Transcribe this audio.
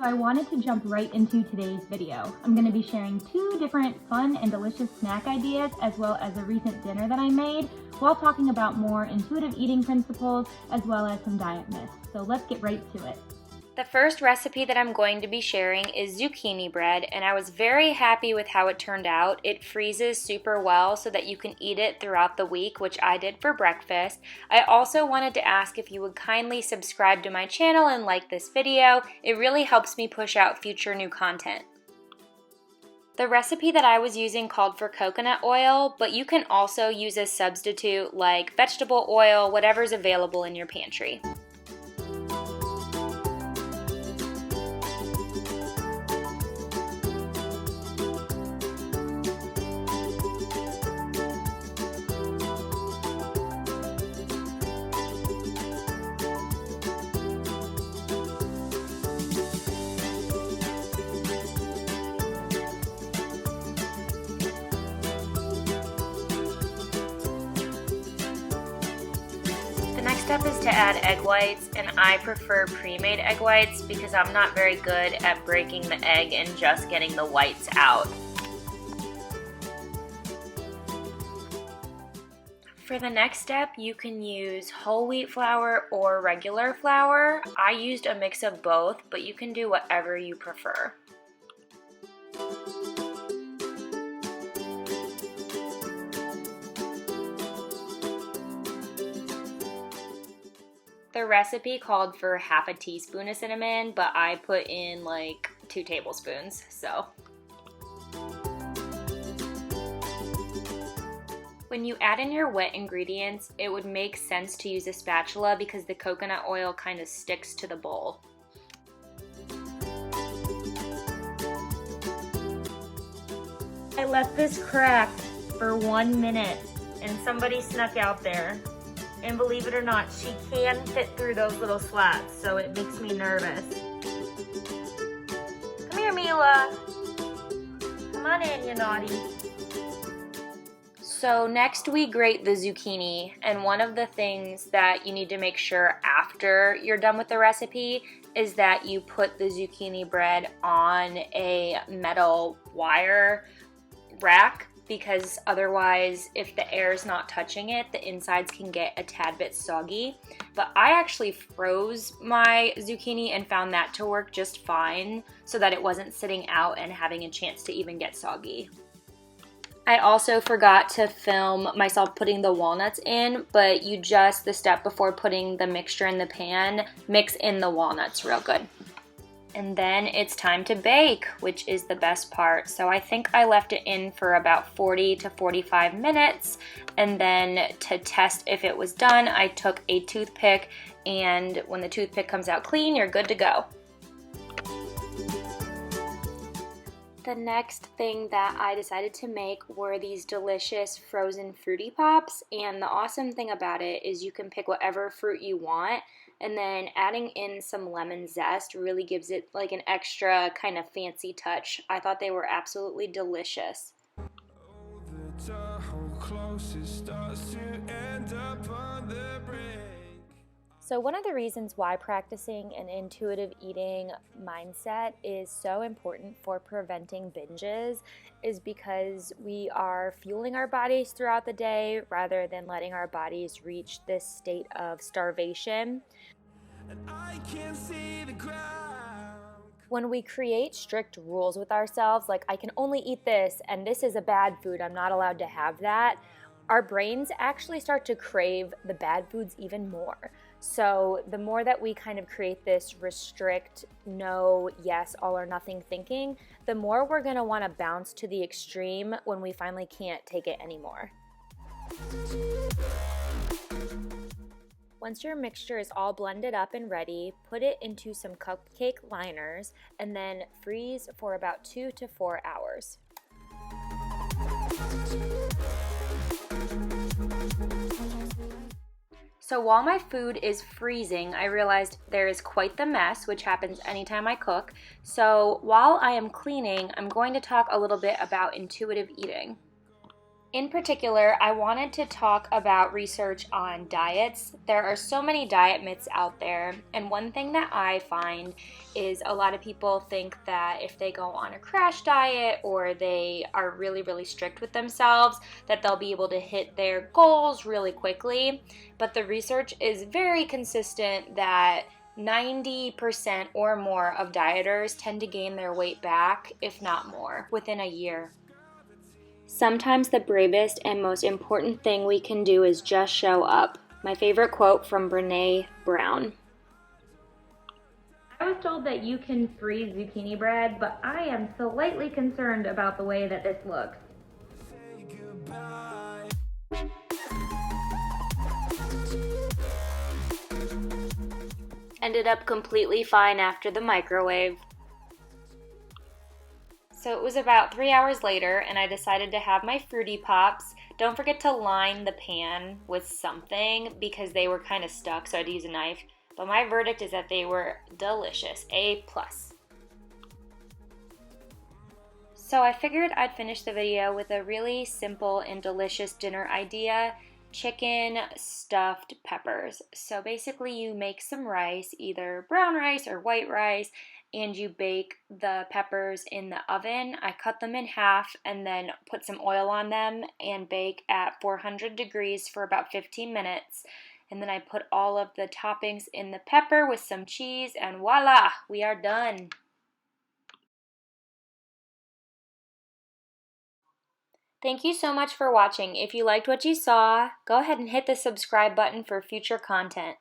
So I wanted to jump right into today's video. I'm going to be sharing 2 different fun and delicious snack ideas as well as a recent dinner that I made while talking about more intuitive eating principles as well as some diet myths. So let's get right to it. The first recipe that I'm going to be sharing is zucchini bread, and I was very happy with how it turned out. It freezes super well so that you can eat it throughout the week, which I did for breakfast. I also wanted to ask if you would kindly subscribe to my channel and like this video. It really helps me push out future new content. The recipe that I was using called for coconut oil, but you can also use a substitute like vegetable oil, whatever's available in your pantry. The next step is to add egg whites, and I prefer pre-made egg whites because I'm not very good at breaking the egg and just getting the whites out. For the next step, you can use whole wheat flour or regular flour. I used a mix of both, but you can do whatever you prefer. The recipe called for half a teaspoon of cinnamon, but I put in like 2 tablespoons, so. When you add in your wet ingredients, it would make sense to use a spatula because the coconut oil kind of sticks to the bowl. I left this cracked for 1 minute and somebody snuck out there. And believe it or not, she can fit through those little slats, so it makes me nervous. Come here, Mila. Come on in, you naughty. So next we grate the zucchini, and one of the things that you need to make sure after you're done with the recipe is that you put the zucchini bread on a metal wire rack, because otherwise, if the air is not touching it, the insides can get a tad bit soggy. But I actually froze my zucchini and found that to work just fine so that it wasn't sitting out and having a chance to even get soggy. I also forgot to film myself putting the walnuts in, but the step before putting the mixture in the pan, mix in the walnuts real good. And then it's time to bake, which is the best part. So I think I left it in for about 40 to 45 minutes. And then to test if it was done, I took a toothpick, and when the toothpick comes out clean, you're good to go. The next thing that I decided to make were these delicious frozen fruity pops, and the awesome thing about it is you can pick whatever fruit you want, and then adding in some lemon zest really gives it like an extra kind of fancy touch. I thought they were absolutely delicious. So one of the reasons why practicing an intuitive eating mindset is so important for preventing binges is because we are fueling our bodies throughout the day rather than letting our bodies reach this state of starvation. And I can't see the ground. When we create strict rules with ourselves, like I can only eat this and this is a bad food, I'm not allowed to have that, our brains actually start to crave the bad foods even more. So the more that we kind of create this restrict, no, yes, all or nothing thinking, the more we're gonna wanna bounce to the extreme when we finally can't take it anymore. Once your mixture is all blended up and ready, put it into some cupcake liners and then freeze for about 2 to 4 hours. So while my food is freezing, I realized there is quite the mess, which happens anytime I cook. So while I am cleaning, I'm going to talk a little bit about intuitive eating. In particular, I wanted to talk about research on diets. There are so many diet myths out there, and one thing that I find is a lot of people think that if they go on a crash diet or they are really, really strict with themselves, that they'll be able to hit their goals really quickly. But the research is very consistent that 90% or more of dieters tend to gain their weight back, if not more, within a year. Sometimes the bravest and most important thing we can do is just show up. My favorite quote from Brené Brown. I was told that you can freeze zucchini bread, but I am slightly concerned about the way that this looks. Ended up completely fine after the microwave. So it was about 3 hours later, and I decided to have my Fruity Pops. Don't forget to line the pan with something because they were kind of stuck, so I had to use a knife. But my verdict is that they were delicious, A+. So I figured I'd finish the video with a really simple and delicious dinner idea: chicken stuffed peppers. So basically you make some rice, either brown rice or white rice, and you bake the peppers in the oven. I cut them in half and then put some oil on them and bake at 400 degrees for about 15 minutes. And then I put all of the toppings in the pepper with some cheese, and voila, we are done. Thank you so much for watching. If you liked what you saw, go ahead and hit the subscribe button for future content.